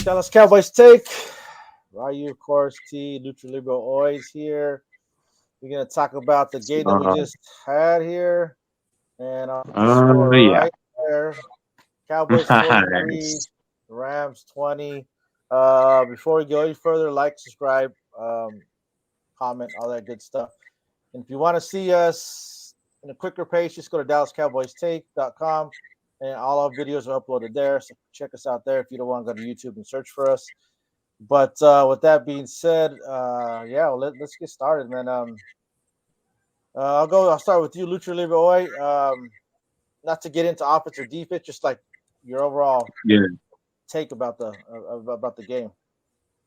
Dallas Cowboys take. Ryu, of course, T, Lucha Libre always here. We're going to talk about the game that we just had here. And I'll put the score right there. Cowboys 43, Nice. Rams 20. Before we go any further, like, subscribe, comment, all that good stuff. And if you want to see us in a quicker pace, just go to dallascowboystake.com. And all our videos are uploaded there. So check us out there if you don't want to go to YouTube and search for us. But with that being said, let's get started, man. I'll start with you, Lucha Libre Oy. Not to get into offense or defense, just like your overall take about the game.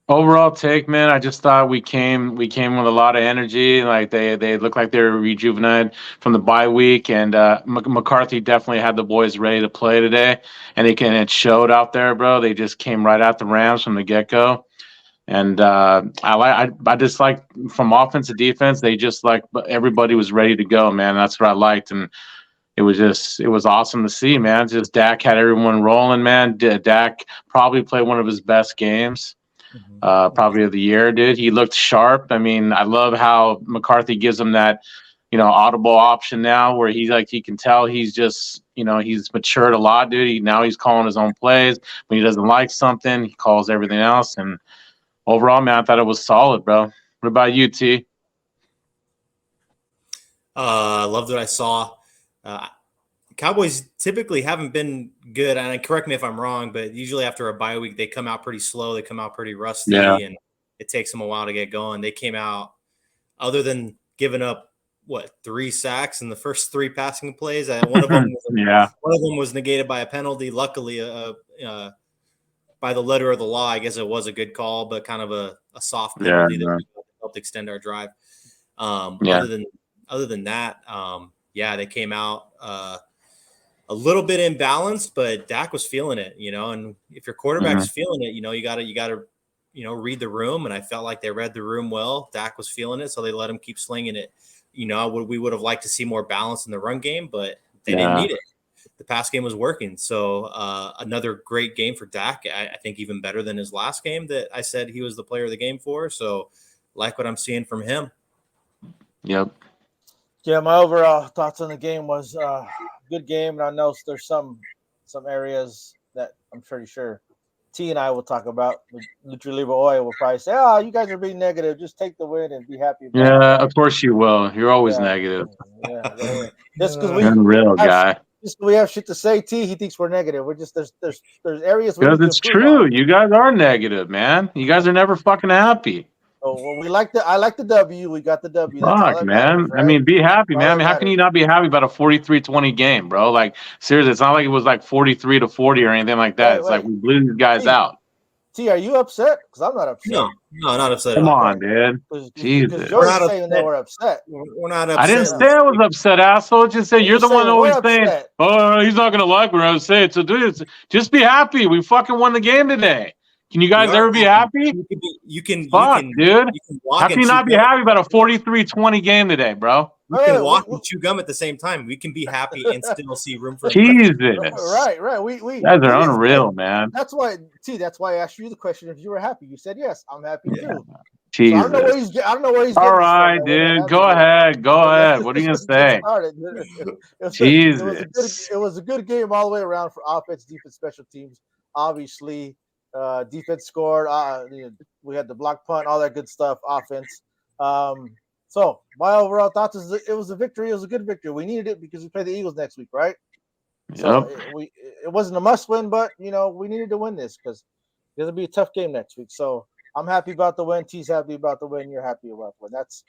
Overall take, man, I just thought we came with a lot of energy. Like they looked like they were rejuvenated from the bye week, and McCarthy definitely had the boys ready to play today, and it showed out there, bro. They just came right at the Rams from the get go, and I just like from offense to defense, they just like everybody was ready to go, man. That's what I liked, and it was awesome to see, man. Just Dak had everyone rolling, man. Dak probably played one of his best games. Probably of the year, dude. He looked sharp. I mean, I love how McCarthy gives him that, audible option now where he can tell he's just, he's matured a lot, dude. Now he's calling his own plays. When he doesn't like something, he calls everything else. And overall, man, I thought it was solid, bro. What about you, T? Loved what I saw. Cowboys typically haven't been good, and correct me if I'm wrong, but usually after a bye week, they come out pretty slow. They come out pretty rusty, and it takes them a while to get going. They came out, other than giving up, 3 sacks in the first 3 passing plays. One of them was negated by a penalty. Luckily, by the letter of the law, I guess it was a good call, but kind of a soft penalty that helped extend our drive. Other than that, they came out a little bit imbalanced, but Dak was feeling it, and if your quarterback's feeling it, you gotta, read the room. And I felt like they read the room well. Dak was feeling it, so they let him keep slinging it. We would have liked to see more balance in the run game, but they didn't need it. The pass game was working. So another great game for Dak. I think even better than his last game that I said he was the player of the game for. So like what I'm seeing from him. Yep. Yeah, my overall thoughts on the game was good game, and I know there's some areas that I'm pretty sure T and I will talk about. Lucha Libre Oil will probably say, "Oh, you guys are being negative. Just take the win and be happy." Of course you will. You're always negative. Yeah. Just because we have shit to say, T, he thinks we're negative. We're just there's areas because it's true. On. You guys are negative, man. You guys are never fucking happy. Oh, well, I like the W. We got the W. That's fuck, man. Matters, right? I mean, be happy, man. I mean, how can you not be happy about a 43-20 game, bro? Like, seriously, it's not like it was like 43-40 or anything like that. It's like we blew these guys out. T, are you upset? Because I'm not upset. No, not upset. Come on, dude. Jesus. You're saying that we're upset. We're not upset. I didn't say I was upset, asshole. I just said you're the one always saying, "Oh, he's not gonna like what I was saying." So, dude, just be happy. We fucking won the game today. Can you guys ever be happy? You can, dude. How can you not be happy about a 43-20 game today, bro? You can walk and chew gum at the same time. We can be happy and still see room for Jesus. Right. We guys are unreal, man. That's why I asked you the question if you were happy. You said yes. I'm happy too. Jesus. So I don't know where he's all right, dude. Go ahead. What are you gonna say? Jesus. It was a good game all the way around for offense, defense, special teams. Obviously. Defense scored. We had the block punt, all that good stuff. Offense. So my overall thoughts is it was a victory. It was a good victory. We needed it because we play the Eagles next week, right? Yep. So it wasn't a must win, but we needed to win this because it'll be a tough game next week. So I'm happy about the win. T's happy about the win. You're happy about the win. That's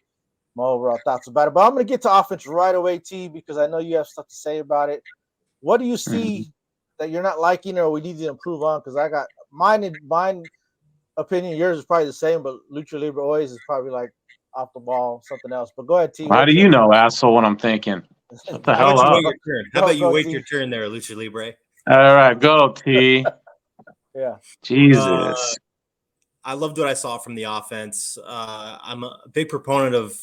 my overall thoughts about it. But I'm going to get to offense right away, T, because I know you have stuff to say about it. What do you see that you're not liking or we need to improve on? Because I got mine opinion. Yours is probably the same, but Lucha Libre always is probably like off the ball, something else. But go ahead, T. How do you know, asshole, what I'm thinking? What the hell up? How about you wait your turn there, Lucha Libre? All right, go, T. Yeah. Jesus. I loved what I saw from the offense. I'm a big proponent of,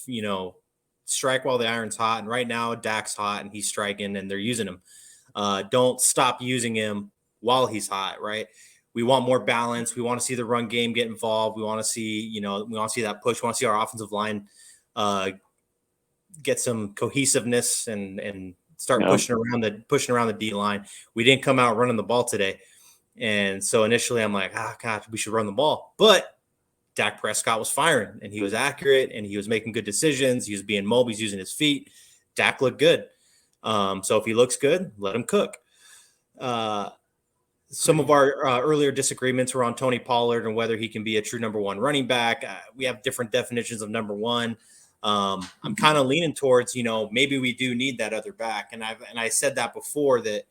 strike while the iron's hot. And right now, Dak's hot and he's striking and they're using him. Don't stop using him while he's hot, right? we want more balance. We want to see the run game get involved. We want to see, we want to see that push. We want to see our offensive line get some cohesiveness and start pushing around the D line. We didn't come out running the ball today. And so initially I'm like, God, we should run the ball. But Dak Prescott was firing, and he was accurate, and he was making good decisions. He was being mobile. He's using his feet. Dak looked good. So if he looks good, let him cook. Some of our earlier disagreements were on Tony Pollard and whether he can be a true number one running back. We have different definitions of number one. I'm kind of leaning towards, maybe we do need that other back. And I said that before, that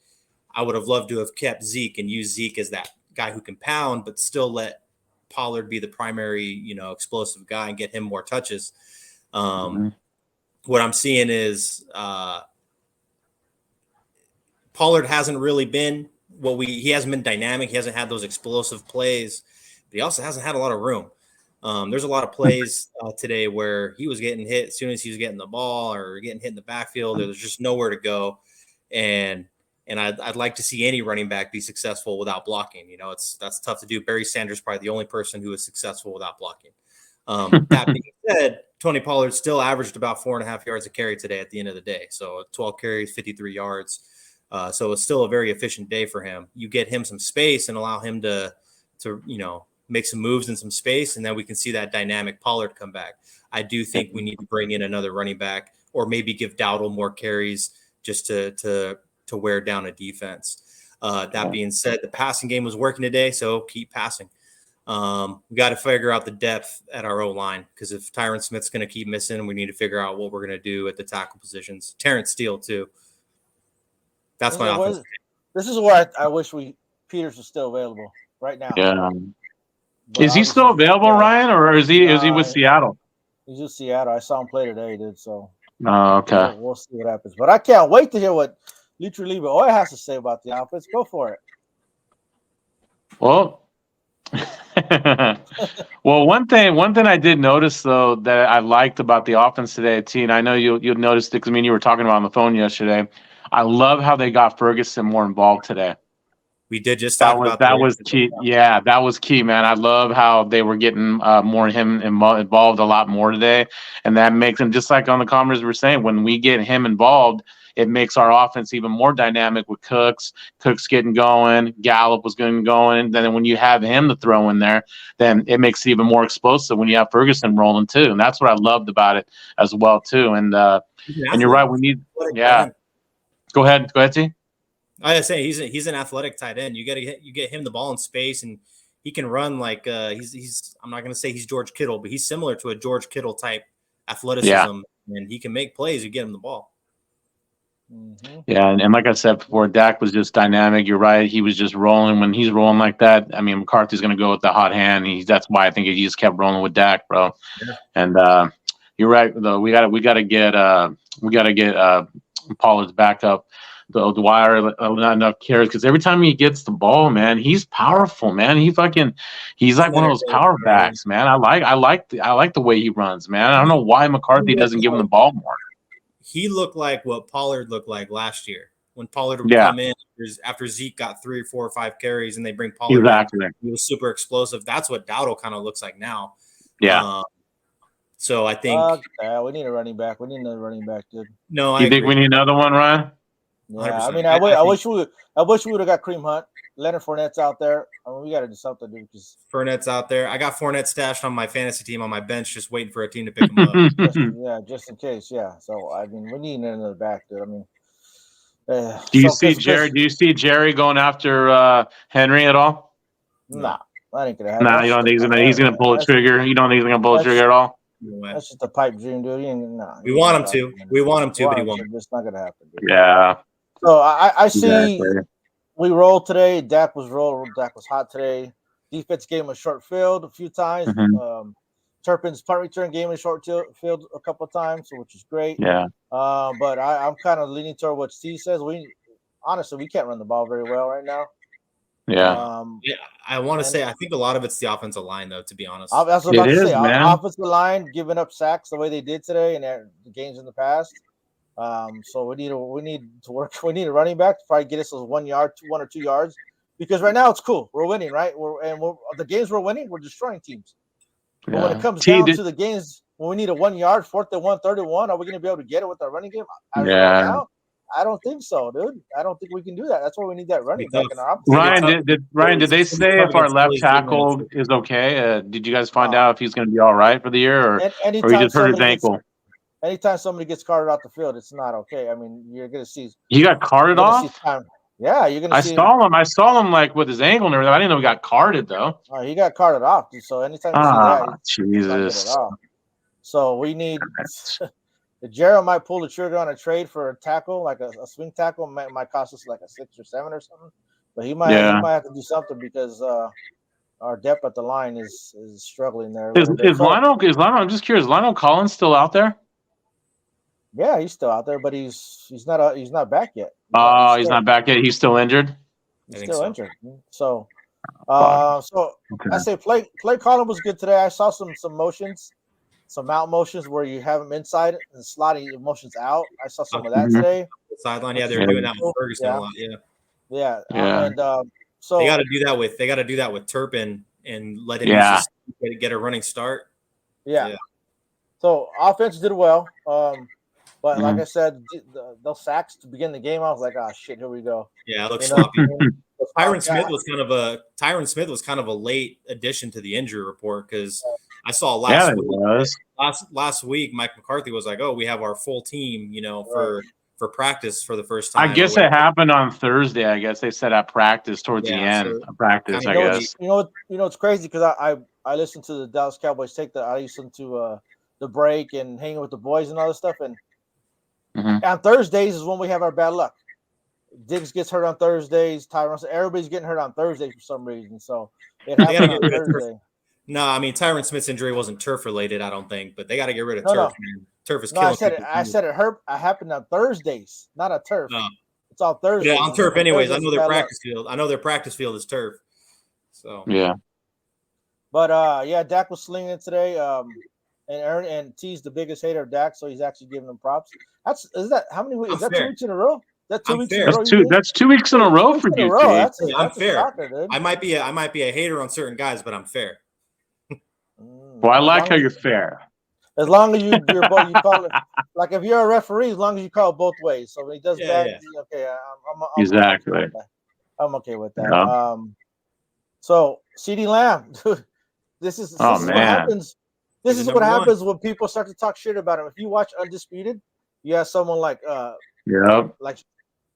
I would have loved to have kept Zeke and used Zeke as that guy who can pound, but still let Pollard be the primary, explosive guy and get him more touches. What I'm seeing is Pollard hasn't really been he hasn't been dynamic. He hasn't had those explosive plays, but he also hasn't had a lot of room. There's a lot of plays today where he was getting hit as soon as he was getting the ball or getting hit in the backfield. There's just nowhere to go. And I'd like to see any running back be successful without blocking. That's tough to do. Barry Sanders probably the only person who is successful without blocking. That being said, Tony Pollard still averaged about 4.5 yards a carry today at the end of the day. So 12 carries, 53 yards. So it's still a very efficient day for him. You get him some space and allow him to make some moves in some space, and then we can see that dynamic Pollard come back. I do think we need to bring in another running back, or maybe give Dowdle more carries just to wear down a defense. That being said, the passing game was working today, so keep passing. We got to figure out the depth at our O-line, because if Tyron Smith's going to keep missing, we need to figure out what we're going to do at the tackle positions. Terrence Steele too. That's my offense. This is where I wish Peters was still available right now. Yeah. But is he still available, Ryan, or is he with Seattle? He's with Seattle. I saw him play today, dude. So okay. We'll see what happens. But I can't wait to hear what Lucha Libre Oil has to say about the offense. Go for it. Well, one thing I did notice though that I liked about the offense today, T, and I know you'll notice it because you were talking about on the phone yesterday. I love how they got Ferguson more involved today. We did just talk about that. That was key. Yeah, that was key, man. I love how they were getting more him involved a lot more today, and that makes him, just like on the comments we were saying, when we get him involved, it makes our offense even more dynamic with Cooks getting going, Gallup was going, and then when you have him to throw in there, then it makes it even more explosive when you have Ferguson rolling too, and that's what I loved about it as well too. And you're right, we need Go ahead, T. I was saying he's an athletic tight end. You get him the ball in space, and he can run like he's. I'm not going to say he's George Kittle, but he's similar to a George Kittle type athleticism, and he can make plays. You get him the ball. Mm-hmm. Yeah, and like I said before, Dak was just dynamic. You're right; he was just rolling. When he's rolling like that, I mean, McCarthy's going to go with the hot hand. That's why I think he just kept rolling with Dak, bro. Yeah. And you're right, though. We got to get Pollard's backup. The Dwyer not enough carries, because every time he gets the ball, man, he's powerful, man. He's like one of those power backs, man. I like the way he runs, man. I don't know why McCarthy doesn't give him the ball more. He looked like what Pollard looked like last year when Pollard would come in after Zeke got 3 or 4 or 5 carries, and they bring Pollard in. He was super explosive. That's what Dowdle kind of looks like now. Yeah. So I think we need a running back. We need another running back, dude. No, you think we need another one, Ryan? Yeah, I mean, I wish we would have got Kareem Hunt. Leonard Fournette's out there. I mean, we got to do something, dude. Fournette's out there. I got Fournette stashed on my fantasy team on my bench, just waiting for a team to pick him up. Just in case. Yeah. So I mean, we need another back, dude. I mean, do you see Jerry going after Henry at all? Nah, that ain't gonna happen. Nah, you don't think he's gonna pull a trigger? You don't think he's gonna pull a trigger at all? That's just a pipe dream, dude. We want him to. We want him to, but he won't. It's not gonna happen, dude. Yeah. So I see we rolled today. Dak was rolled. Dak was hot today. Defense gave him a short field a few times. Mm-hmm. Turpin's punt return game in short field a couple of times, which is great. Yeah. But I'm kind of leaning toward what Steve says. We can't run the ball very well right now. Yeah. I want to say I think a lot of it's the offensive line, though. To be honest, that's what I was about to say. Offensive line giving up sacks the way they did today in the games in the past. So we need to work. We need a running back to probably get us those 1 or 2 yards because right now it's cool. We're winning, right? The games we're winning, we're destroying teams. But when it comes down to the games when we need a 1 yard, 4th and 1, 3rd and 1, are we going to be able to get it with our running game? Right now, I don't think so, dude. I don't think we can do that. That's why we need that running back in our opportunity. Ryan, did they say if our left tackle is okay? Did you guys find out if he's going to be all right for the year, or he just hurt his ankle? Anytime somebody gets carted off the field, it's not okay. I mean, you're going to see. He got carted off? Yeah, you're going to see. I saw him like with his ankle and everything. I didn't know he got carted, though. Oh, he got carted off. Dude. So anytime you see that, Jesus. So we need Gerald might pull the trigger on a trade for a tackle, like a swing tackle, might cost us like a 6 or 7 or something. But he might have to do something because our depth at the line is struggling there. Is Lionel? I'm just curious. Is Lionel Collins still out there? Yeah, he's still out there, but he's not back yet. He's not back yet. He's still injured. He's still injured. So I say play calling was good today. I saw some motions. Some out motions where you have them inside and sliding your motions out. I saw some of that today. The sideline, they were doing that with Ferguson a lot. Yeah. And so they got to do that with Turpin and let him get a running start. Yeah. So offense did well. But like I said, those sacks to begin the game, I was like, oh shit, here we go. Yeah, it looks sloppy. Tyron Smith was kind of a late addition to the injury report because I saw last week Mike McCarthy was like, "Oh, we have our full team, for practice for the first time." I guess it happened on Thursday. I guess they said at practice towards the end of practice. I guess it's crazy because I listened to the Dallas Cowboys take that. I listened to the break and hanging with the boys and all this stuff. And on Thursdays is when we have our bad luck. Diggs gets hurt on Thursdays. Everybody's getting hurt on Thursday for some reason. So it happened on Thursday. No, I mean Tyron Smith's injury wasn't turf related, I don't think, but they got to get rid of turf. Man. Turf is killing. I said it happened on Thursdays, not on turf. No. It's all Thursdays. Yeah, on turf anyways. I know their practice field. I know their practice field is turf. So yeah. But Dak was slinging it today. And T's the biggest hater of Dak, so he's actually giving him props. Is that 2 weeks in a row? That's 2 weeks in a row. That's 2 weeks in a row for you. I'm fair. Shocker, I might be a hater on certain guys, but I'm fair. Well, I like how you're fair. As long as you call it, like if you're a referee, as long as you call it both ways. So when he does bad, okay, I'm exactly. I'm okay with that. Yeah. So CeeDee Lamb, dude, this is what happens. This is what happens when people start to talk shit about him. If you watch Undisputed, you have someone like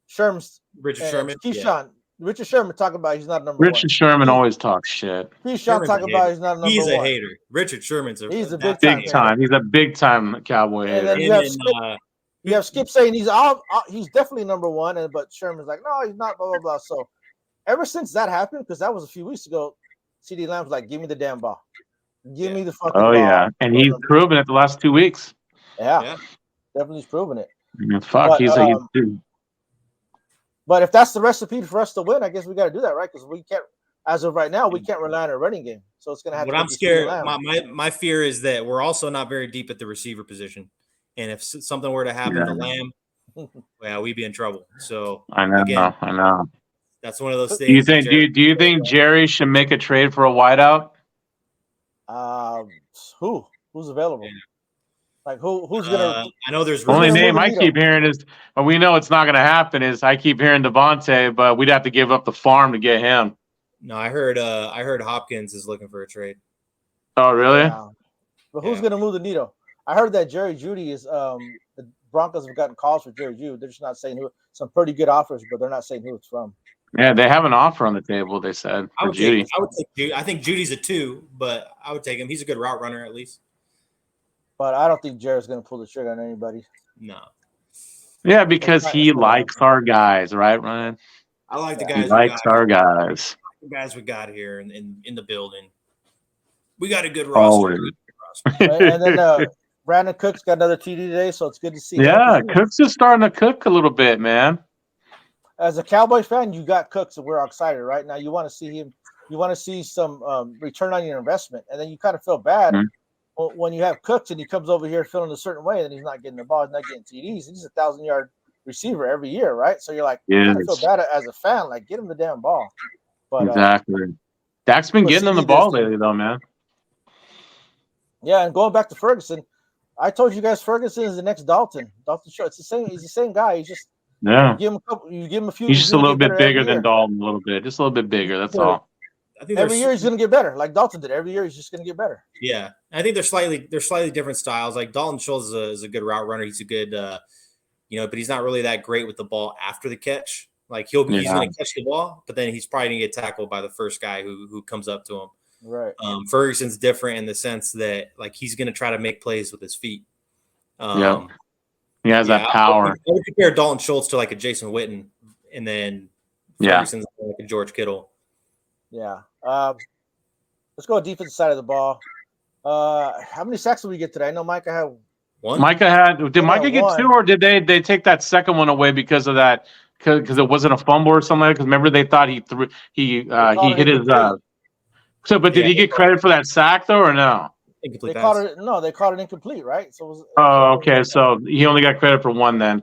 Sherman's Richard Sherman, Keyshawn. Richard Sherman talking about he's not number one. Richard Sherman always talks shit. Keyshawn talking about he's not number one. He's a hater. Richard Sherman's a big time. He's a big time Cowboy hater. And then you have Skip saying he's definitely number one, but Sherman's like, no, he's not. Blah blah blah. So ever since that happened, because that was a few weeks ago, CeeDee Lamb's like, give me the damn ball. Give me the fucking ball. Oh yeah, and he's proven it the last 2 weeks. Yeah. Definitely he's proven it. He's But if that's the recipe for us to win, I guess we got to do that, right? Because we can't, as of right now, we can't rely on a running game. So it's going to have. What I'm scared, my fear is that we're also not very deep at the receiver position, and if something were to happen to Lamb, we'd be in trouble. So I know. That's one of those things. Do you think Jerry should make a trade for a wideout? Who's available? Yeah. Like who's gonna? I know there's only name I keep hearing is, but we know it's not going to happen. Is I keep hearing Devontae, but we'd have to give up the farm to get him. No, I heard Hopkins is looking for a trade. Oh, really? Yeah. But who's going to move the needle? I heard that Jerry Jeudy is. The Broncos have gotten calls for Jerry Jeudy. They're just not saying who. Some pretty good offers, but they're not saying who it's from. Yeah, they have an offer on the table. They said for Jeudy. I would take Jeudy. I think Judy's a 2, but I would take him. He's a good route runner at least. But I don't think Jared's going to pull the trigger on anybody. No. Yeah, because he likes our guys, right, Ryan? I like the guys. He likes our guys. The guys we got here in the building. We got a good roster. And then Brandon Cooks got another TD today, so it's good to see. Yeah, Cooks is starting to cook a little bit, man. As a Cowboys fan, you got Cooks, and we're excited right now. You want to see him. You want to see some return on your investment, and then you kind of feel bad. Mm-hmm. When you have Cooks and he comes over here feeling a certain way, then he's not getting the ball, he's not getting TDs. He's a 1,000-yard receiver every year, right? So you're like, you feel bad as a fan, like get him the damn ball. But exactly. Dak's been getting on the ball lately, though, man. Yeah, and going back to Ferguson, I told you guys Ferguson is the next Dalton. Dalton Schultz. It's the same. He's the same guy. He's just you give him a couple. You give him a few. He's just a little bit bigger than Dalton. A little bit, just a little bit bigger. That's all. I think every year he's going to get better, like Dalton did. Every year he's just going to get better. Yeah, I think they're slightly different styles. Like Dalton Schultz is a good route runner. He's a good, but he's not really that great with the ball after the catch. Like he's going to catch the ball, but then he's probably going to get tackled by the first guy who comes up to him. Right. Ferguson's different in the sense that like he's going to try to make plays with his feet. He has that power. I would compare Dalton Schultz to like a Jason Witten, and then Ferguson's like a George Kittle. Yeah. Let's go defensive side of the ball. How many sacks did we get today? I know Micah had one. Did Micah get two, or did they take that second one away because of that? Because it wasn't a fumble or something like that? Because remember they thought he hit his. But did he get credit for that sack though, or no? Incomplete they called it incomplete, right? So okay. So he only got credit for one then.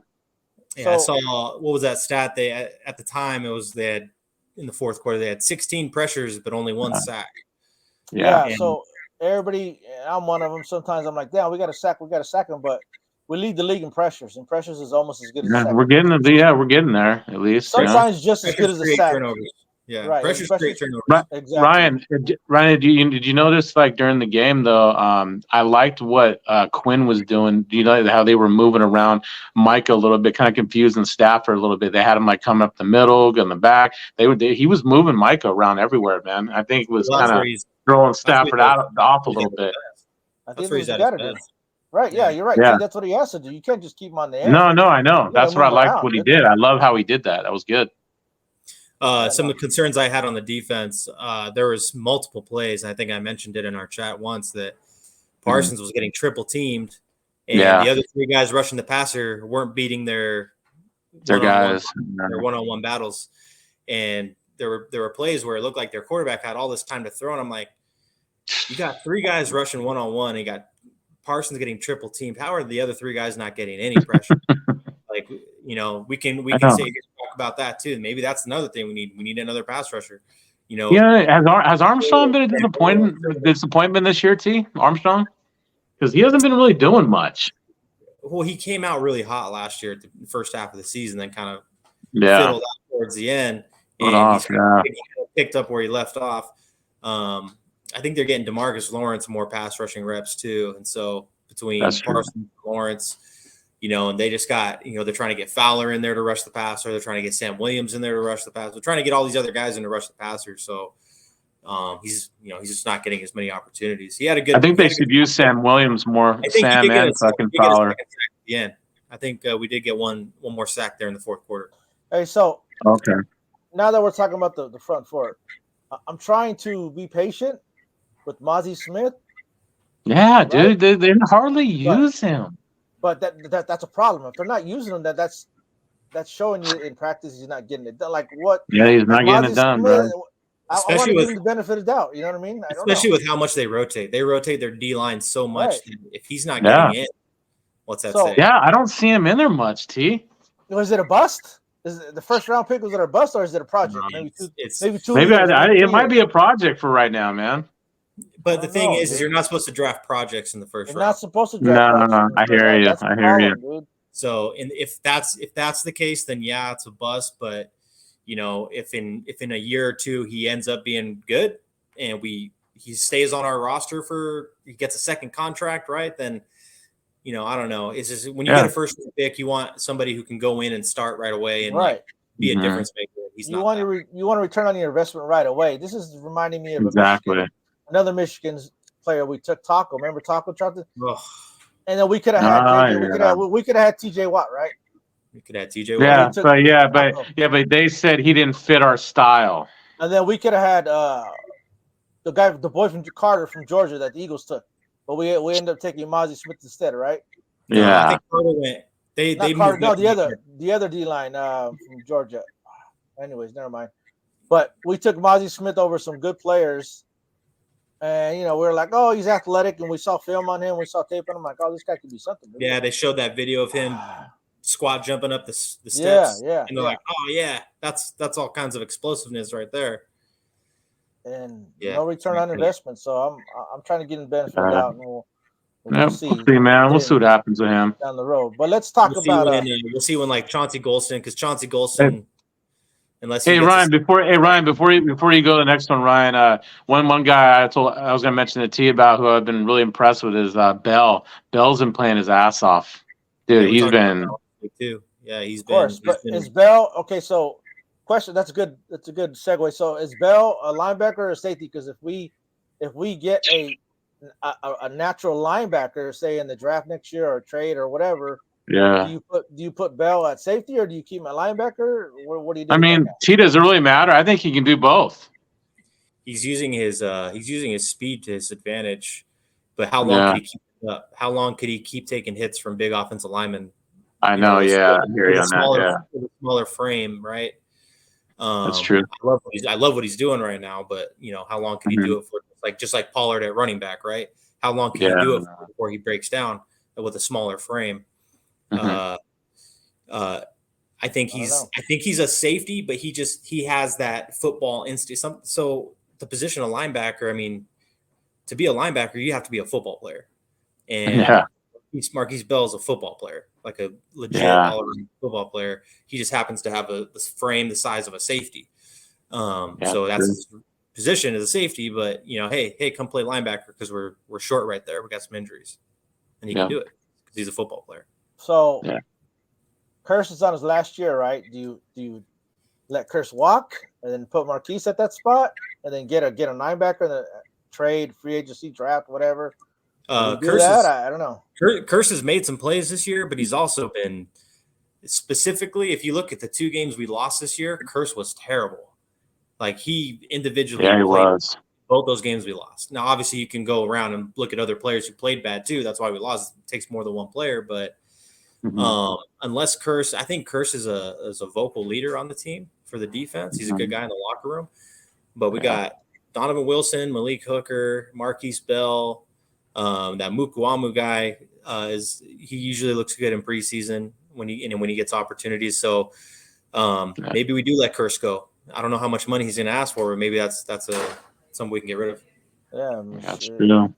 Yeah, I saw what was that stat? They at the time they had in the fourth quarter they had 16 pressures but only one sack. Yeah. So everybody, I'm one of them. Sometimes I'm like, damn, we got to sack him, but we lead the league in pressures, and pressures is almost as good as a sack. We're getting there at least. Sometimes just as good as a sack. Turnovers. Yeah, right. Pressures create turnovers. Exactly. Ryan, did you notice like during the game though? I liked what Quinn was doing. Do you know how they were moving around Micah a little bit, kind of confusing Stafford a little bit? They had him like coming up the middle, going the back. He was moving Micah around everywhere, man. I think it was kind of throwing Stafford off a little bit. I think that's what got to do. Right? Yeah, you're right. Yeah. That's what he has to do. You can't just keep him on the end. No, I know. That's what I liked what he did. I love how he did that. That was good. Some of the concerns I had on the defense, there was multiple plays. I think I mentioned it in our chat once that Parsons was getting triple teamed, and the other three guys rushing the passer weren't beating their guys, their one-on-one battles. And there were plays where it looked like their quarterback had all this time to throw, and I'm like, you got three guys rushing one-on-one, and you got Parsons getting triple teamed. How are the other three guys not getting any pressure? Like, we can say about that too. Maybe that's another thing we need. We need another pass rusher. Has Armstrong been a disappointment this year, T? Armstrong? Because he hasn't been really doing much. Well, he came out really hot last year at the first half of the season, then kind of fiddled out towards the end. And he picked up where he left off. I think they're getting DeMarcus Lawrence more pass rushing reps too. And so between Parsons and Lawrence, and they just got, they're trying to get Fowler in there to rush the passer. They're trying to get Sam Williams in there to rush the passer. They're trying to get all these other guys in to rush the passer. So he's just not getting as many opportunities. He had a good. I think they should use Sam Williams more. Sam and fucking Fowler. Yeah, I think we did get one more sack there in the fourth quarter. Hey, so okay. Now that we're talking about the front four, I'm trying to be patient with Mazi Smith. Yeah, right? Dude, they didn't hardly use him. But that's a problem. If they're not using him, that's showing you in practice he's not getting it done. Like what? Yeah, he's not getting it done, bro. I want to give him the benefit of the doubt. You know what I mean? Especially with how much they rotate. They rotate their D line so much. That if he's not getting in, what's that say? Yeah, I don't see him in there much. T. Was it a bust? Is it the first round pick? Was it a bust or is it a project? Maybe two. Maybe it might be a project for right now, man. But the thing is you're not supposed to draft projects in the first round. You're not supposed to draft. No. I hear you. I hear you. Dude. So, if that's the case, then yeah, it's a bust. But if in a year or two he ends up being good and he stays on our roster he gets a second contract, right? Then I don't know. It's just when you get a first pick, you want somebody who can go in and start right away and be a difference maker. You want to return on your investment right away. This is reminding me of another Michigan player we took, Taco. Remember Taco tried to, and then we could have had we could have had TJ Watt, right? We could have TJ Watt. But they said he didn't fit our style. And then we could have had the boy from Carter from Georgia that the Eagles took, but we ended up taking Mazi Smith instead, right? Yeah. I think Carter went. The other D line from Georgia. Anyways, never mind. But we took Mazi Smith over some good players. And, we were like, oh, he's athletic. And we saw film on him. We saw tape on him. Like, oh, this guy could be something. Dude. Yeah, they showed that video of him squat jumping up the steps. Yeah. And they're like, oh, yeah, that's all kinds of explosiveness right there. and Yeah, no return on investment. So I'm trying to get in benefit of doubt, and we'll We'll see, man. We'll see what happens with him down the road. But let's talk about we'll see when like Chauncey Golston, because Chauncey Golston, unless Ryan, before you go to the next one, Ryan, one guy I was gonna mention to T about who I've been really impressed with is Bell. Bell's been playing his ass off, dude. He's been too. Yeah, he's of course. But is Bell okay? So, question. That's a good segue. So, is Bell a linebacker or a safety? Because if we get a natural linebacker, say in the draft next year or trade or whatever, do you put Bell at safety or do you keep him at linebacker? What do you do? I mean, T doesn't really matter. I think he can do both. He's using his speed to his advantage, but how long could he keep it up? How long could he keep taking hits from big offensive linemen? I know, with a smaller frame, right? That's true. I love what he's doing right now, but how long can he do it for? Just like Pollard at running back, right? How long can he do it for before he breaks down with a smaller frame? I think he's a safety, but he has that football instinct. So the position of linebacker, I mean, to be a linebacker, you have to be a football player, and Marquise Bell is a football player, like a legit all-around football player. He just happens to have this frame the size of a safety. So that's his position as a safety. But hey, come play linebacker because we're short right there. We got some injuries, and he can do it because he's a football player. So, Curse is on his last year, right? Do you let Curse walk and then put Marquise at that spot, and then get a linebacker in the trade, free agency, draft, whatever? Curse I don't know. Curse has made some plays this year, but he's also been specifically. If you look at the 2 games we lost this year, Curse was terrible. Like he individually played both those games we lost. Now, obviously, you can go around and look at other players who played bad too. That's why we lost. It takes more than one player, but unless Curse, I think Curse is a vocal leader on the team for the defense. He's a good guy in the locker room. But we got Donovan Wilson, Malik Hooker, Marquise Bell. That Mukuamu guy he usually looks good in preseason when he gets opportunities. So maybe we do let Curse go. I don't know how much money he's going to ask for, but maybe that's something we can get rid of. Yeah, that's true.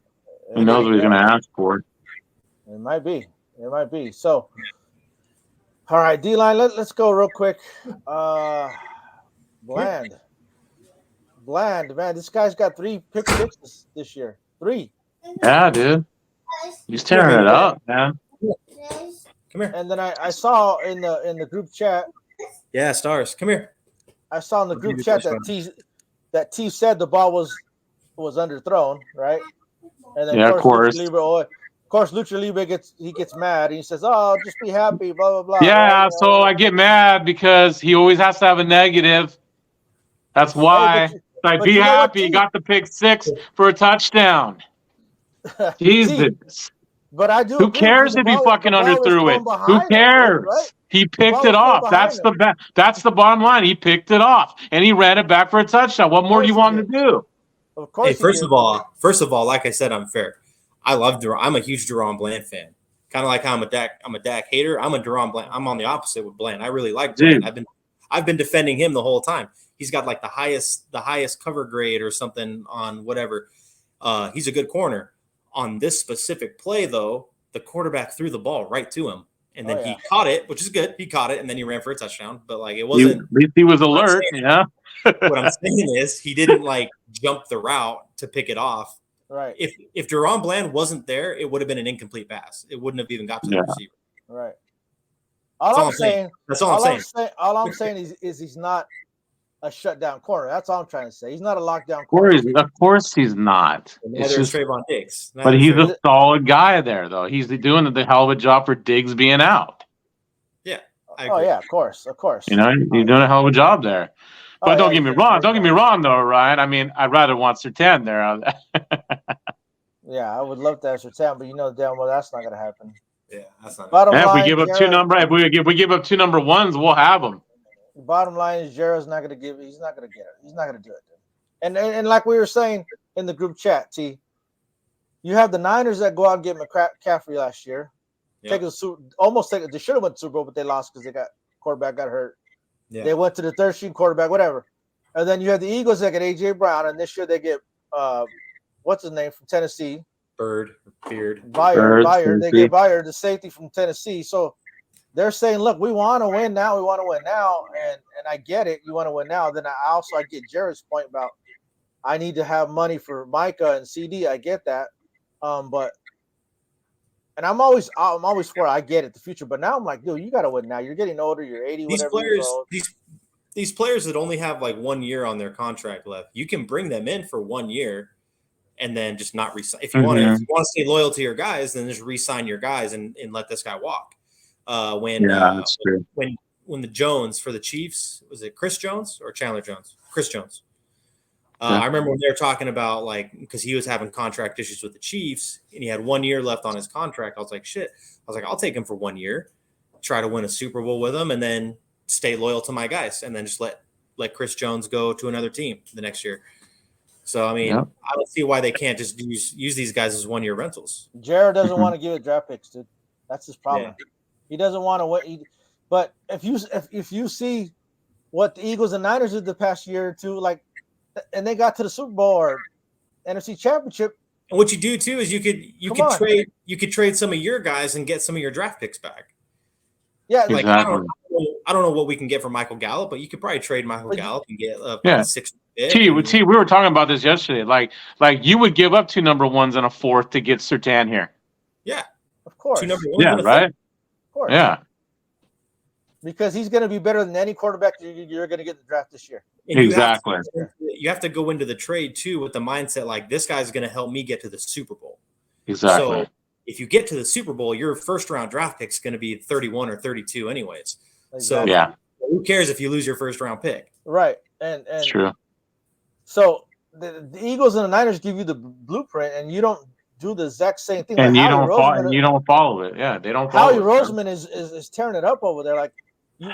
Who knows what he's going to ask for? It might be. So, all right, D-line. Let's go real quick. Bland, man, this guy's got 3 pick sixes this year. 3. Yeah, dude. He's tearing it up, man. Come here. And then I saw in the group chat. Yeah, Stars. Come here. I saw in the group chat that T said the ball was underthrown, right? And then of course. Lucha Libre gets mad and he says, "Oh, just be happy, blah blah blah." Yeah, right? so I get mad because he always has to have a negative. That's why. Be happy. He got the pick 6 for a touchdown. Jesus. But I do. Who cares if he fucking underthrew it? Who cares? Right? He picked it off. That's the bottom line. He picked it off and he ran it back for a touchdown. What more do you want him to do? Of course. Hey, first of all, like I said, I'm fair. I'm a huge DaRon Bland fan. Kind of like how I'm a Dak hater. I'm a DaRon Bland. I'm on the opposite with Bland. I really like Bland. I've been defending him the whole time. He's got like the highest cover grade or something on whatever. He's a good corner. On this specific play, though, the quarterback threw the ball right to him, and then he caught it, which is good. He caught it, and then he ran for a touchdown. But like it wasn't. At least he was alert. What I'm saying is he didn't like jump the route to pick it off. Right. If DaRon Bland wasn't there, it would have been an incomplete pass. It wouldn't have even got to the receiver. Right. All I'm saying. That's all I'm saying. All I'm saying is he's not a shutdown corner. That's all I'm trying to say. He's not a lockdown corner. Of course he's not. Neither is Trayvon Diggs. But he's a solid guy there, though. He's doing the hell of a job for Diggs being out. Yeah. Oh yeah, of course. He's doing a hell of a job there. But don't get me wrong, though, Ryan. I mean, I'd rather want Surtain there. Yeah, I would love to have Surtain, but you know damn well that's not going to happen. Yeah, that's not. If we give up if we give up 2 number 1s, we'll have them. The bottom line is Jared's not going to give it. He's not going to get it. He's not going to do it. And like we were saying in the group chat, T, you have the Niners that go out and get McCaffrey last year. Yep. They should have went to the Super Bowl, but they lost because quarterback got hurt. Yeah. They went to the third string quarterback, whatever. And then you have the Eagles that get A.J. Brown, and this year they get what's his name from Tennessee? Beard. Byard. They get Byard, the safety from Tennessee. So they're saying, look, we want to win now. We want to win now. And I get it. You want to win now. Then I get Jared's point about I need to have money for Micah and CeeDee. I get that. But I'm always for it. I get it, the future. But now I'm like, dude, you got to win now. You're getting older. You're 80, These whatever years old. These players that only have like 1 year on their contract left, you can bring them in for 1 year and then just not resign. If you want to stay loyal to your guys, then just re-sign your guys and let this guy walk. That's true. When the Jones for the Chiefs, was it Chris Jones or Chandler Jones? Chris Jones. I remember when they were talking about, like, because he was having contract issues with the Chiefs and he had 1 year left on his contract. I was like, shit. I was like, I'll take him for 1 year, try to win a Super Bowl with him, and then stay loyal to my guys, and then just let Chris Jones go to another team the next year. So, I mean, I don't see why they can't just use these guys as 1 year rentals. Jared doesn't want to give it draft picks, dude. That's his problem. Yeah. He doesn't want to wait. But if you see what the Eagles and Niners did the past year or two, like, and they got to the Super Bowl or NFC Championship. And what you do too is you could trade some of your guys and get some of your draft picks back. Yeah, like exactly. I don't know what we can get for Michael Gallup, but you could probably trade Michael Gallup and get 6. We were talking about this yesterday. Like you would give up 2 number 1s and a 4th to get Surtain here. Yeah, of course. 2 number 1s. Yeah, right. Of course. Yeah. Because he's going to be better than any quarterback you're going to get in the draft this year. And exactly. You have to go into the trade too with the mindset like this guy's going to help me get to the Super Bowl. Exactly. So if you get to the Super Bowl, your first round draft pick is going to be 31 or 32 anyways. Exactly. So who cares if you lose your first round pick? Right. And it's true. So the Eagles and the Niners give you the blueprint, and you don't do the exact same thing. And like you don't follow it. Yeah, they don't follow Howie Roseman is tearing it up over there. Like you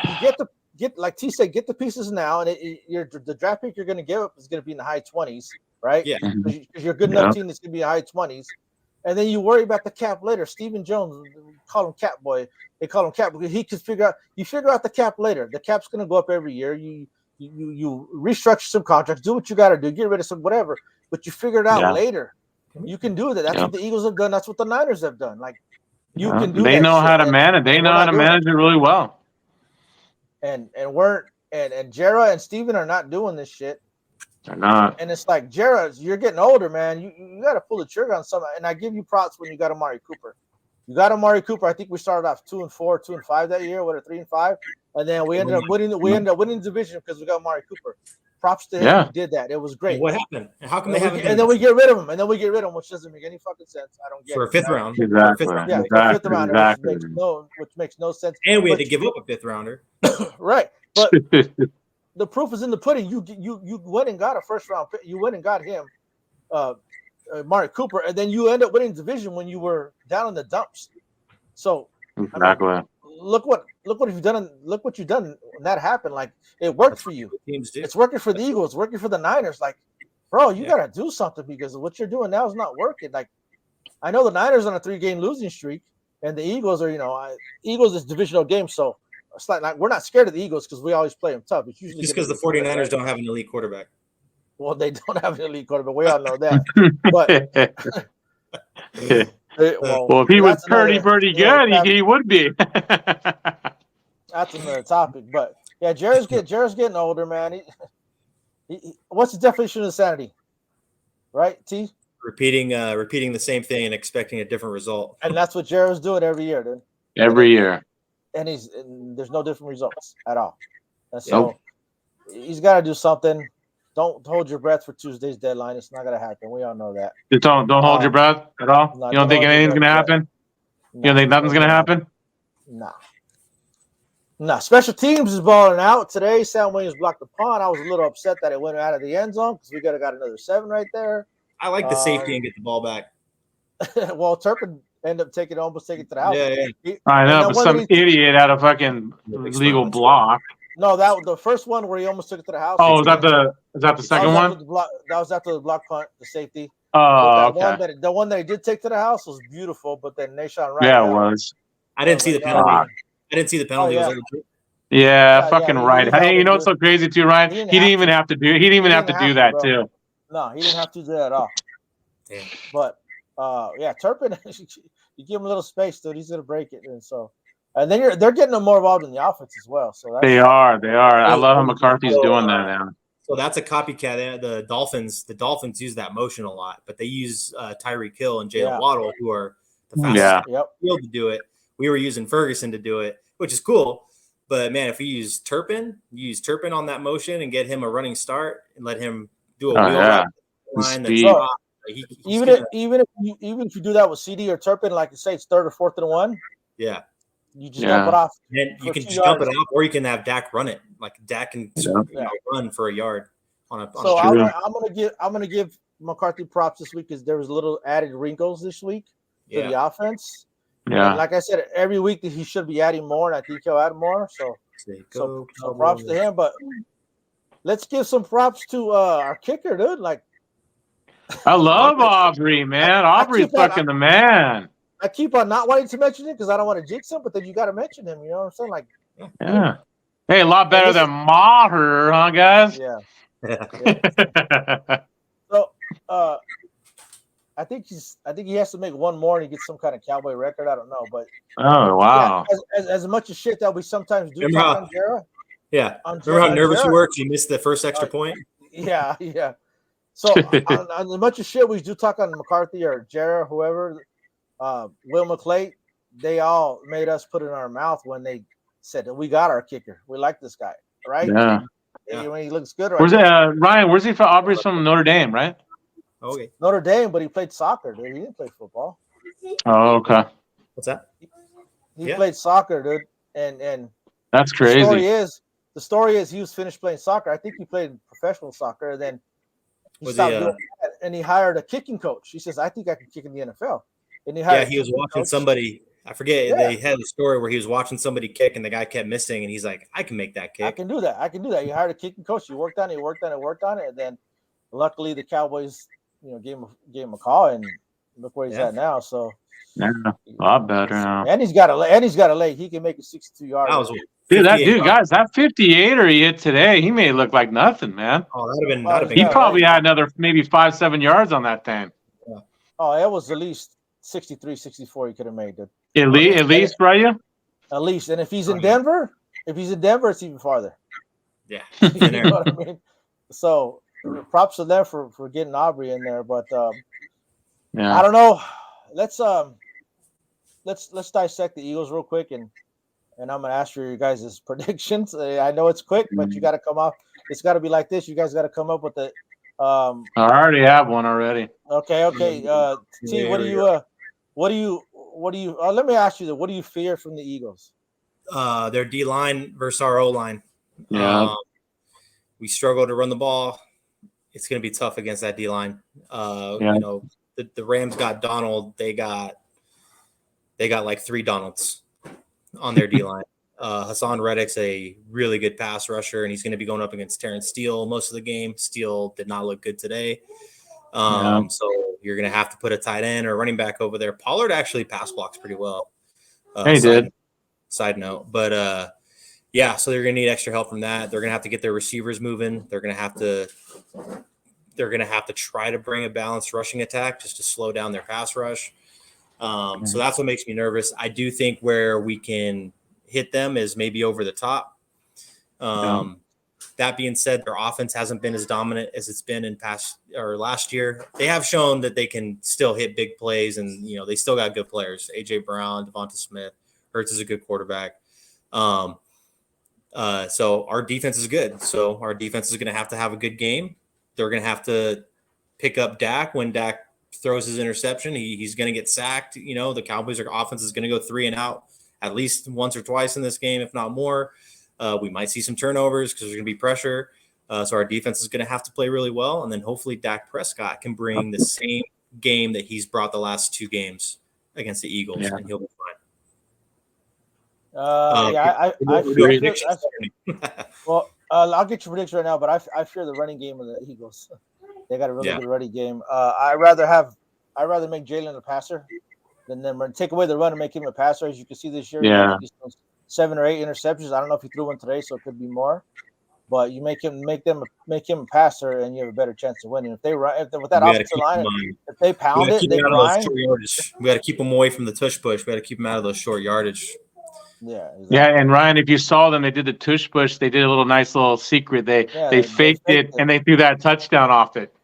get like T said, get the pieces now, and the draft pick you're going to give up is going to be in the high 20s, right? Yeah, because you're a good enough team that's going to be in the high 20s, and then you worry about the cap later. Stephen Jones, call him Cap Boy. They call him Cap because he can figure out the cap later. The cap's going to go up every year. You restructure some contracts, do what you got to do, get rid of some whatever, but you figure it out later. You can do that. That's what the Eagles have done. That's what the Niners have done. Like you can do. They know how to manage. They know how to manage it really well. And Jera and Steven are not doing this shit. They're not. And it's like, Jera, you're getting older, man. You got to pull the trigger on something. And I give you props when you got Amari Cooper. You got Amari Cooper. I think we started off 2-4, 2-5 that year, 3-5, and then we ended up winning the division because we got Amari Cooper. Props to him. He did that. It was great. What happened? How come they haven't? And then we get rid of him. which doesn't make any fucking sense. I don't get for it. A fifth round. Exactly. Yeah, for a 5th rounder, which makes no sense. And we had to give up a 5th rounder. Right. But the proof is in the pudding. You went and got a 1st round pick. You went and got him, Amari Cooper, and then you end up winning the division when you were down in the dumps. So exactly. I mean, look what you've done. Look what you've done when that happened. Like it worked for you. It's working for the Eagles. It's working for the Niners. Like, bro, you got to do something because what you're doing now is not working. Like, I know the Niners on a 3-game losing streak, and the Eagles are, Eagles is divisional game, so it's like we're not scared of the Eagles because we always play them tough. It's usually just because the 49ers don't have an elite quarterback. Well, they don't have an elite quarterback. We all know that. But well, if he was pretty good, he would be. That's another topic. But yeah, Jared's getting older, man. He what's the definition of insanity? Right, T? Repeating the same thing and expecting a different result. And that's what Jared's doing every year, dude. Every year. And there's no different results at all. And so he's got to do something. Don't hold your breath for Tuesday's deadline. It's not going to happen. We all know that. Just don't hold your breath at all? You don't think anything's going to happen? You don't think nothing's going to happen? Nah. Special teams is balling out. Today, Sam Williams blocked the punt. I was a little upset that it went out of the end zone because we got another 7 right there. I like the safety and get the ball back. Well, Turpin ended up almost taking it to the house. Yeah. I know, but some idiot had a fucking legal block. No, that was the first one where he almost took it to the house. Oh, is that the second one? That was after the block punt, the safety. Oh, okay. The one that he did take to the house was beautiful, but then Nashawn Wright. Yeah, it was. I didn't see the penalty. I didn't see the penalty. Yeah, fucking right. He's Hey, you always know what's good. so crazy too, Ryan? He didn't even have to do. He didn't even have to do that bro. too. No, he didn't have to do that at all. Damn. But Turpin, you give him a little space, dude. He's gonna break it, and then they're getting them more involved in the offense as well. So They are. I love how McCarthy's doing that now. So that's a copycat. The Dolphins use that motion a lot, but they use Tyreek Hill and Jalen Waddle, who are the fastest field to do it. We were using Ferguson to do it, which is cool. But man, if we use Turpin on that motion and get him a running start and let him do a wheel route line, even if you do that with CD or Turpin, like you say, it's 3rd or 4th and 1. Yeah. You just dump it off. And you can just dump it off, or you can have Dak run it. Like Dak can run for a yard on a. So I'm gonna give McCarthy props this week because there was a little added wrinkles this week to the offense. Yeah. And like I said, every week that he should be adding more, and I think he'll add more. So props to him. But let's give some props to our kicker, dude. Like, I love Aubrey, man. Aubrey's fucking the man. I keep on not wanting to mention it because I don't want to jinx him, but then you got to mention him. You know what I'm saying? Like, yeah. Hey, a lot better than Maher, huh, guys? Yeah. So, I think he has to make one more and he gets some kind of Cowboy record. I don't know, but oh wow! Yeah, as much as shit that we sometimes do on Jera. Yeah. Remember how nervous you were? You missed the first extra point. Yeah. So on as much as shit we do talk on McCarthy or Jera, whoever. Will McClay, they all made us put it in our mouth when they said that we got our kicker. We like this guy, right? Yeah. When he looks good. Where's Ryan? Where's he from? Aubrey's from Notre Dame, right? Okay. Notre Dame, but he played soccer, dude. He didn't play football. Oh, okay. What's that? He played soccer, dude. And that's crazy. The story is he was finished playing soccer. I think he played professional soccer, and then he stopped doing that, and he hired a kicking coach. He says, "I think I can kick in the NFL." And he was watching somebody. I forget. They had a story where he was watching somebody kick, and the guy kept missing, and he's like, "I can make that kick. I can do that. He hired a kicking coach. He worked on it, and then luckily the Cowboys, gave him a call, and look where he's at now. So a lot better now. And he's got a leg. He can make a 62-yard. Guys, that 58er he hit today, he made it look like nothing, man. Oh, that'd have been. He probably had another maybe 5-7 yards on that thing. Yeah. Oh, it was at least 63, 64 he could have made, dude. At least, right? At least. And if he's in Denver, it's even farther. Yeah. You know what I mean? So props to them for getting Aubrey in there. But I don't know. Let's dissect the Eagles real quick and I'm gonna ask for your guys' predictions. I know it's quick, but you gotta come up. It's gotta be like this. You guys gotta come up with the I already have one already. Okay. T, what do you let me ask you what do you fear from the Eagles? Their D line versus our O line. Yeah. We struggle to run the ball. It's gonna be tough against that D line. The Rams got Donald, they got like 3 Donalds on their D line. Hassan Reddick's a really good pass rusher, and he's going to be going up against Terrence Steele most of the game. Steele did not look good today. So you're going to have to put a tight end or running back over there. Pollard actually pass blocks pretty well. He did. Side note. But, so they're going to need extra help from that. They're going to have to get their receivers moving. They're going to have to try to bring a balanced rushing attack just to slow down their pass rush. So that's what makes me nervous. I do think where we can hit them is maybe over the top. That being said, their offense hasn't been as dominant as it's been in last year. They have shown that they can still hit big plays, and they still got good players. AJ Brown, Devonta Smith, Hurts is a good quarterback. So our defense is good. So our defense is going to have a good game. They're going to have to pick up Dak when Dak throws his interception. He's going to get sacked. The Cowboys' offense is going to go 3 and out at least once or twice in this game, if not more. We might see some turnovers because there's going to be pressure. So our defense is going to have to play really well. And then hopefully Dak Prescott can bring the same game that he's brought the last 2 games against the Eagles, and he'll be fine. I'll get your prediction right now, but I fear the running game of the Eagles. They got a really good running game. I'd rather make Jalen a passer than them take away the run and make him a passer. As you can see this year, 7 or 8 interceptions. I don't know if he threw one today, so it could be more. But you make him a passer, and you have a better chance of winning. If they run, with that offensive line, if they pound it, they grind. We got to keep them away from the tush push. We got to keep them out of those short yardage. Yeah, exactly. Yeah, and Ryan, if you saw them, they did the tush push. They did a little nice little secret. They faked it, and they threw that touchdown off it.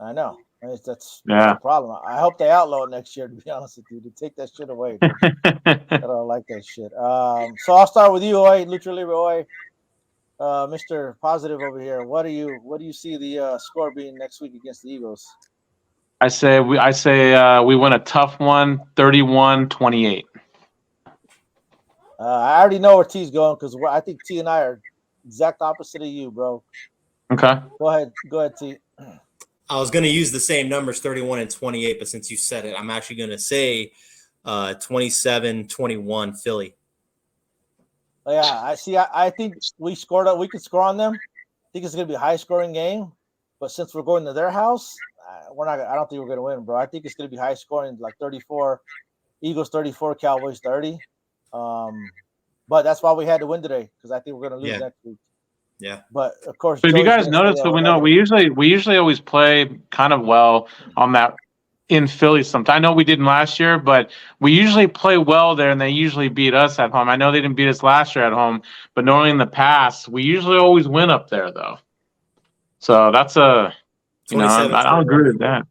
I know. That's the problem. I hope they outlaw it next year, to be honest with you, to take that shit away. I don't like that shit. So I'll start with you, literally, Roy. Mr. Positive over here. What do you see the score being next week against the Eagles? I say we win a tough one, 31-28. I already know where T's going because I think T and I are exact opposite of you, bro. Okay. Go ahead, T. I was going to use the same numbers, 31 and 28, but since you said it, I'm actually going to say 27-21 Philly. Yeah, I see. I think we could score on them. I think it's going to be a high-scoring game, but since we're going to their house, I don't think we're going to win, bro. I think it's going to be high-scoring, like 34, Eagles 34, Cowboys 30. But that's why we had to win today because I think we're going to lose next week. Yeah, but of course. But if you guys notice, we usually always play kind of well on that in Philly. Sometimes I know we didn't last year, but we usually play well there, and they usually beat us at home. I know they didn't beat us last year at home, but normally in the past, we usually always win up there, though. So that's I don't agree with that.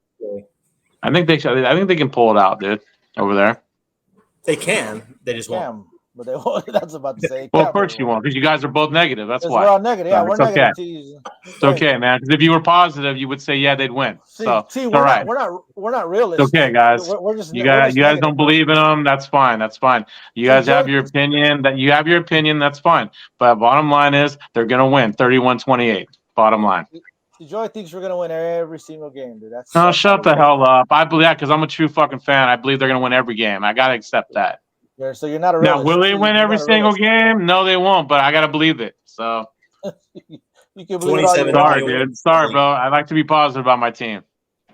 I think they can pull it out, dude, over there. They can. They just won't. But they won't. That's about to say. Well, of course you won't, because you guys are both negative. That's why. We're all negative. Yeah, we're negative. Okay. It's okay, man. Because if you were positive, you would say, yeah, they'd win. We're not realists. It's okay, guys. We're just you guys don't believe in them. That's fine. You guys have your opinion. That's fine. But bottom line is, they're gonna win 31-28. Bottom line. Joey thinks we're gonna win every single game, dude. Shut the hell up. I believe that because I'm a true fucking fan. I believe they're gonna win every game. I gotta accept that. Yeah, so you're not a realist. Now, will they win every single game? No, they won't. But I gotta believe it. So. You can believe it. Sorry, dude. Sorry, bro. I like to be positive about my team.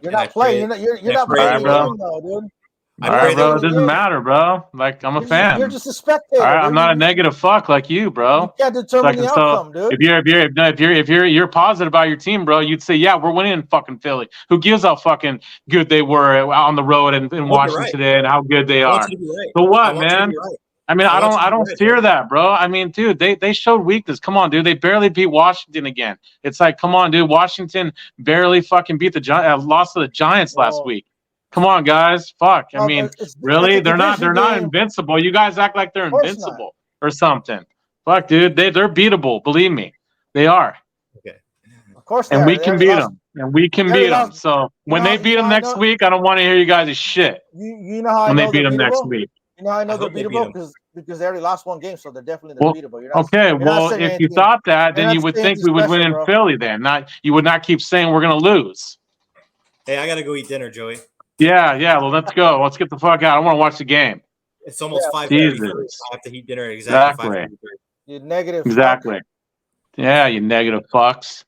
You're not playing. You're not playing, bro. Dude. All right, bro. It doesn't matter, bro. Like, I'm a fan. You're just a spectator. All right, I'm not a negative fuck like you, bro. You can't determine the outcome, dude. If you're positive about your team, bro, you'd say, yeah, we're winning in fucking Philly. Who gives how fucking good they were on the road in Washington today and how good they are? So what, man? I mean, I don't fear that, bro. I mean, dude, they showed weakness. Come on, dude. They barely beat Washington again. It's like, come on, dude. Washington barely fucking beat the Giants. Lost to the Giants last week. Come on, guys. Fuck. I mean, really? They're not invincible. You guys act like they're invincible or something. Fuck, dude. They're beatable. Believe me. They are. Okay. Of course and we can beat them. And we can beat them. So when they beat them next week, I don't want to hear you guys' shit. You know how when they beat them next week. You know how I know they're beatable? Because they already lost one game, so they're definitely beatable. If you thought that, then you would think we would win in Philly then. You would not keep saying we're going to lose. Hey, I got to go eat dinner, Joey. Yeah. Well, let's go. Let's get the fuck out. I want to watch the game. It's almost 5:30. I have to eat dinner exactly. You're negative. Exactly. Yeah, you negative fucks.